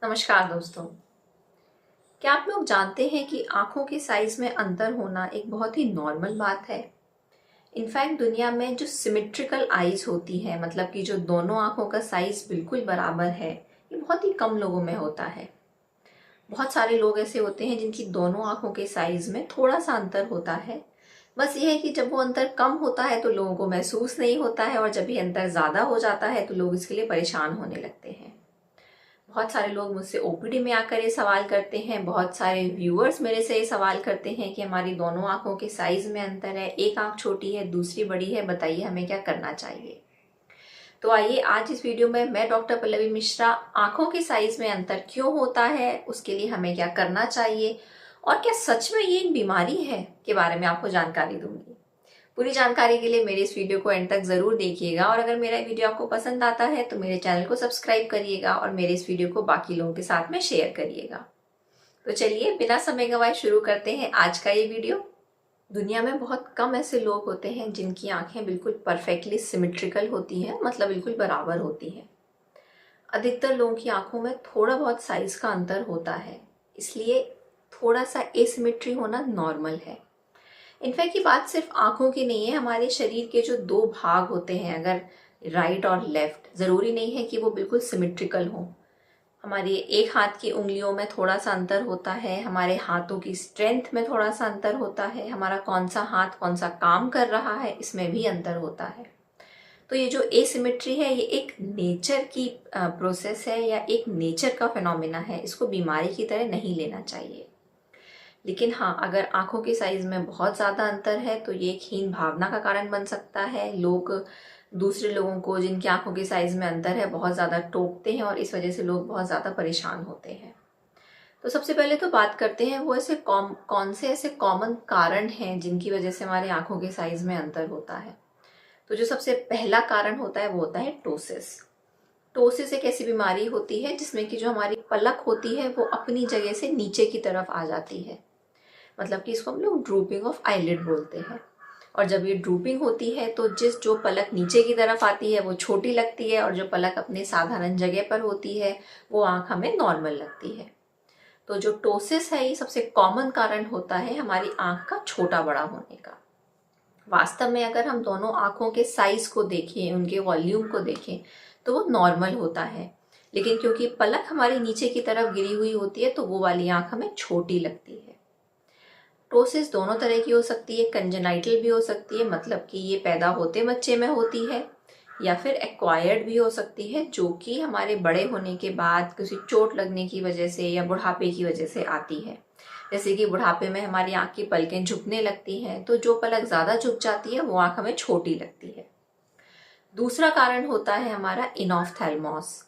नमस्कार दोस्तों। क्या आप लोग जानते हैं कि आंखों के साइज में अंतर होना एक बहुत ही नॉर्मल बात है। इनफैक्ट दुनिया में जो सिमेट्रिकल आईज होती है, मतलब कि जो दोनों आंखों का साइज बिल्कुल बराबर है, ये बहुत ही कम लोगों में होता है। बहुत सारे लोग ऐसे होते हैं जिनकी दोनों आंखों के साइज में थोड़ा सा अंतर होता है। बस ये है कि जब वो अंतर कम होता है तो लोगों को महसूस नहीं होता है, और जब ये अंतर ज़्यादा हो जाता है तो लोग इसके लिए परेशान होने लगते हैं। बहुत सारे लोग मुझसे ओपीडी में आकर ये सवाल करते हैं, बहुत सारे व्यूअर्स मेरे से ये सवाल करते हैं कि हमारी दोनों आंखों के साइज में अंतर है, एक आंख छोटी है दूसरी बड़ी है, बताइए हमें क्या करना चाहिए। तो आइए आज इस वीडियो में मैं डॉक्टर पल्लवी मिश्रा आंखों के साइज में अंतर क्यों होता है, उसके लिए हमें क्या करना चाहिए और क्या सच में ये एक बीमारी है के बारे में आपको जानकारी दूंगी। पूरी जानकारी के लिए मेरे इस वीडियो को एंड तक जरूर देखिएगा, और अगर मेरा वीडियो आपको पसंद आता है तो मेरे चैनल को सब्सक्राइब करिएगा और मेरे इस वीडियो को बाकी लोगों के साथ में शेयर करिएगा। तो चलिए बिना समय गंवाए शुरू करते हैं आज का ये वीडियो। दुनिया में बहुत कम ऐसे लोग होते हैं जिनकी आंखें बिल्कुल परफेक्टली सिमेट्रिकल होती हैं, मतलब बिल्कुल बराबर होती हैं। अधिकतर लोगों की आंखों में थोड़ा बहुत साइज का अंतर होता है, इसलिए थोड़ा सा एसिमेट्री होना नॉर्मल है। इनफैक्ट ये बात सिर्फ आंखों की नहीं है, हमारे शरीर के जो दो भाग होते हैं, अगर राइट और लेफ्ट, ज़रूरी नहीं है कि वो बिल्कुल सिमेट्रिकल हो। हमारे एक हाथ की उंगलियों में थोड़ा सा अंतर होता है, हमारे हाथों की स्ट्रेंथ में थोड़ा सा अंतर होता है, हमारा कौन सा हाथ कौन सा काम कर रहा है इसमें भी अंतर होता है। तो ये जो एसिमेट्री है ये एक नेचर की प्रोसेस है या एक नेचर का फिनोमिना है, इसको बीमारी की तरह नहीं लेना चाहिए। लेकिन हाँ, अगर आंखों के साइज में बहुत ज़्यादा अंतर है तो ये एक हीन भावना का कारण बन सकता है। लोग दूसरे लोगों को जिनकी आंखों के साइज में अंतर है बहुत ज़्यादा टोकते हैं, और इस वजह से लोग बहुत ज़्यादा परेशान होते हैं। तो सबसे पहले तो बात करते हैं वो ऐसे कौन से ऐसे कॉमन कारण हैं जिनकी वजह से हमारे आंखों के साइज में अंतर होता है। तो जो सबसे पहला कारण होता है वो होता है टोसिस। टोसिस एक ऐसी बीमारी होती है जिसमें कि जो हमारी पलक होती है वो अपनी जगह से नीचे की तरफ आ जाती है, मतलब कि इसको हम लोग ड्रूपिंग ऑफ आईलिड बोलते हैं। और जब ये ड्रूपिंग होती है तो जो पलक नीचे की तरफ आती है वो छोटी लगती है, और जो पलक अपने साधारण जगह पर होती है वो आंख हमें नॉर्मल लगती है। तो जो टोसिस है ये सबसे कॉमन कारण होता है हमारी आंख का छोटा बड़ा होने का। वास्तव में अगर हम दोनों आंखों के साइज को देखें, उनके वॉल्यूम को देखें, तो वो नॉर्मल होता है, लेकिन क्योंकि पलक हमारी नीचे की तरफ गिरी हुई होती है तो वो वाली आंख हमें छोटी लगती है। टोसिस दोनों तरह की हो सकती है, कंजेनाइटल भी हो सकती है, मतलब कि ये पैदा होते बच्चे में होती है, या फिर एक्वायर्ड भी हो सकती है जो कि हमारे बड़े होने के बाद किसी चोट लगने की वजह से या बुढ़ापे की वजह से आती है। जैसे कि बुढ़ापे में हमारी आंख की पलकें झुकने लगती हैं, तो जो पलक ज़्यादा झुक जाती है वो आंख हमें छोटी लगती है। दूसरा कारण होता है हमारा इनॉफ्थेल्मोस।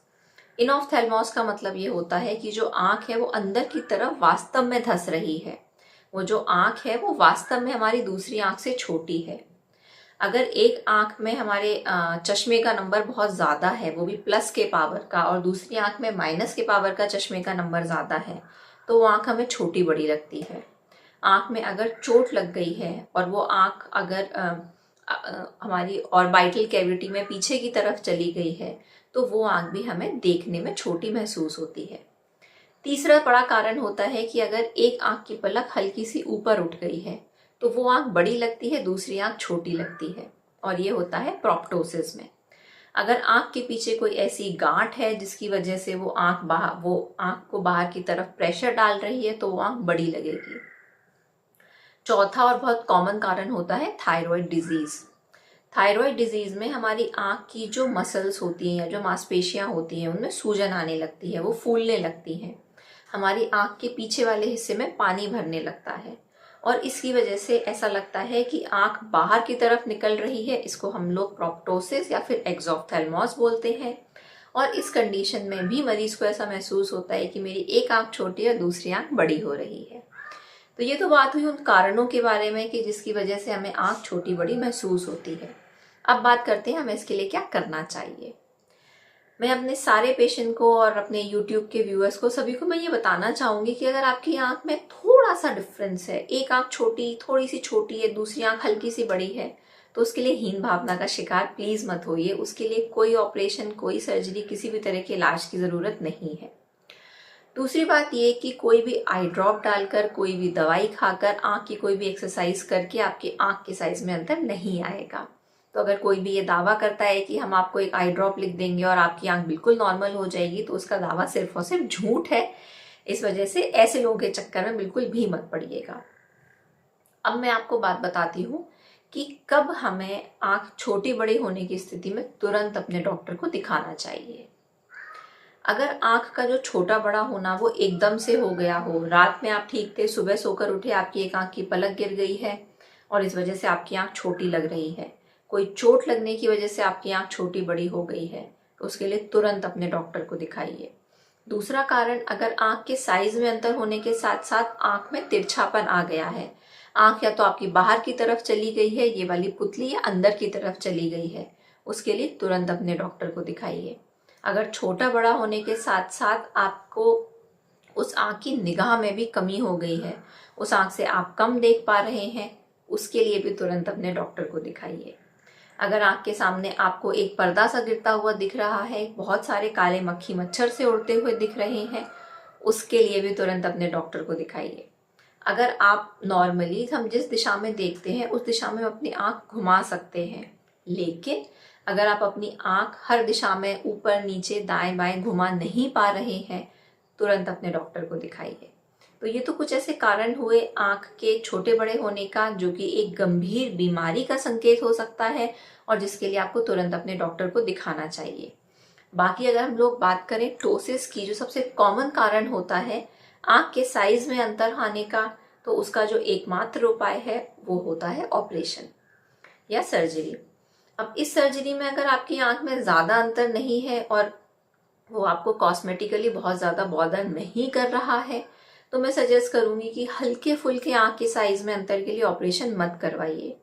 इनॉफ्थेल्मोस का मतलब ये होता है कि जो आंख है वो अंदर की तरफ वास्तव में धंस रही है। वो जो आंख है वो वास्तव में हमारी दूसरी आंख से छोटी है। अगर एक आंख में हमारे चश्मे का नंबर बहुत ज़्यादा है, वो भी प्लस के पावर का, और दूसरी आंख में माइनस के पावर का चश्मे का नंबर ज़्यादा है, तो वो आंख हमें छोटी बड़ी लगती है। आंख में अगर चोट लग गई है और वो आंख अगर हमारी ऑर्बिटल कैविटी में पीछे की तरफ चली गई है, तो वो आंख भी हमें देखने में छोटी महसूस होती है। तीसरा बड़ा कारण होता है कि अगर एक आंख की पलक हल्की सी ऊपर उठ गई है तो वो आंख बड़ी लगती है, दूसरी आंख छोटी लगती है, और ये होता है प्रोप्टोसिस में। अगर आंख के पीछे कोई ऐसी गांठ है जिसकी वजह से वो आंख को बाहर की तरफ प्रेशर डाल रही है तो वो आंख बड़ी लगेगी। चौथा और बहुत कॉमन कारण होता है थायराइड डिजीज। थायराइड डिजीज में हमारी आंख की जो मसल्स होती हैं या जो मांसपेशियां होती हैं उनमें सूजन आने लगती है, वो फूलने लगती हैं। हमारी आंख के पीछे वाले हिस्से में पानी भरने लगता है, और इसकी वजह से ऐसा लगता है कि आंख बाहर की तरफ निकल रही है। इसको हम लोग प्रोप्टोसिस या फिर एक्सोफ्थेल्मोस बोलते हैं। और इस कंडीशन में भी मरीज को ऐसा महसूस होता है कि मेरी एक आंख छोटी है, दूसरी आंख बड़ी हो रही है। तो ये तो बात हुई उन कारणों के बारे में कि जिसकी वजह से हमें आंख छोटी बड़ी महसूस होती है। अब बात करते हैं हमें इसके लिए क्या करना चाहिए। मैं अपने सारे पेशेंट को और अपने YouTube के व्यूअर्स को सभी को मैं ये बताना चाहूँगी कि अगर आपकी आंख में थोड़ा सा डिफरेंस है, एक आंख छोटी थोड़ी सी छोटी है, दूसरी आंख हल्की सी बड़ी है, तो उसके लिए हीन भावना का शिकार प्लीज़ मत होइए। उसके लिए कोई ऑपरेशन, कोई सर्जरी, किसी भी तरह के इलाज की ज़रूरत नहीं है। दूसरी बात ये कि कोई भी आई ड्रॉप डालकर, कोई भी दवाई खाकर, आँख की कोई भी एक्सरसाइज करके आपकी आँख के साइज में अंतर नहीं आएगा। तो अगर कोई भी ये दावा करता है कि हम आपको एक आई ड्रॉप लिख देंगे और आपकी आँख बिल्कुल नॉर्मल हो जाएगी, तो उसका दावा सिर्फ और सिर्फ झूठ है। इस वजह से ऐसे लोगों के चक्कर में बिल्कुल भी मत पड़िएगा। अब मैं आपको बात बताती हूँ कि कब हमें आँख छोटी बड़ी होने की स्थिति में तुरंत अपने डॉक्टर को दिखाना चाहिए। अगर आँख का जो छोटा बड़ा होना वो एकदम से हो गया हो, रात में आप ठीक थे, सुबह सोकर उठे, आपकी एक आँख की पलक गिर गई है और इस वजह से आपकी आँख छोटी लग रही है, कोई चोट लगने की वजह से आपकी आँख छोटी बड़ी हो गई है, तो उसके लिए तुरंत अपने डॉक्टर को दिखाइए। दूसरा कारण, अगर आँख के साइज में अंतर होने के साथ साथ आँख में तिरछापन आ गया है, आँख या तो आपकी बाहर की तरफ चली गई है, ये वाली पुतली, या अंदर की तरफ चली गई है, उसके लिए तुरंत अपने डॉक्टर को दिखाइए। अगर छोटा बड़ा होने के साथ साथ आपको उस आँख की निगाह में भी कमी हो गई है, उस आँख से आप कम देख पा रहे हैं, उसके लिए भी तुरंत अपने डॉक्टर को दिखाइए। अगर आँख के सामने आपको एक पर्दा सा गिरता हुआ दिख रहा है, बहुत सारे काले मक्खी मच्छर से उड़ते हुए दिख रहे हैं, उसके लिए भी तुरंत अपने डॉक्टर को दिखाइए। अगर आप नॉर्मली हम जिस दिशा में देखते हैं उस दिशा में अपनी आँख घुमा सकते हैं, लेकिन अगर आप अपनी आँख हर दिशा में ऊपर नीचे दाएं बाएं घुमा नहीं पा रहे हैं, तुरंत अपने डॉक्टर को दिखाइए। तो ये तो कुछ ऐसे कारण हुए आँख के छोटे बड़े होने का, जो कि एक गंभीर बीमारी का संकेत हो सकता है और जिसके लिए आपको तुरंत अपने डॉक्टर को दिखाना चाहिए। बाकी अगर हम लोग बात करें टोसिस की, जो सबसे कॉमन कारण होता है आँख के साइज में अंतर आने का, तो उसका जो एकमात्र उपाय है वो होता है ऑपरेशन या सर्जरी। अब इस सर्जरी में अगर आपकी आँख में ज़्यादा अंतर नहीं है और वो आपको कॉस्मेटिकली बहुत ज़्यादा बॉदर नहीं कर रहा है, तो मैं सजेस्ट करूँगी कि हल्के फुल्के आँख के साइज में अंतर के लिए ऑपरेशन मत करवाइए।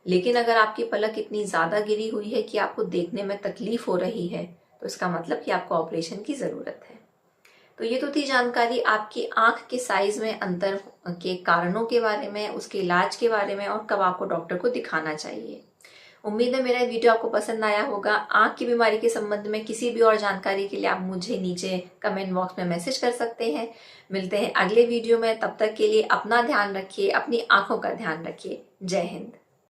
लेकिन अगर आपकी पलक इतनी ज़्यादा गिरी हुई है कि आपको देखने में तकलीफ हो रही है, तो इसका मतलब कि आपको ऑपरेशन की ज़रूरत है। तो ये तो थी जानकारी आपकी आँख के साइज में अंतर के कारणों के बारे में, उसके इलाज के बारे में और कब आपको डॉक्टर को दिखाना चाहिए। उम्मीद है मेरा वीडियो आपको पसंद आया होगा। आँख की बीमारी के संबंध में किसी भी और जानकारी के लिए आप मुझे नीचे कमेंट बॉक्स में मैसेज कर सकते हैं। मिलते हैं अगले वीडियो में, तब तक के लिए अपना ध्यान रखिए, अपनी आँखों का ध्यान रखिए। जय हिंद।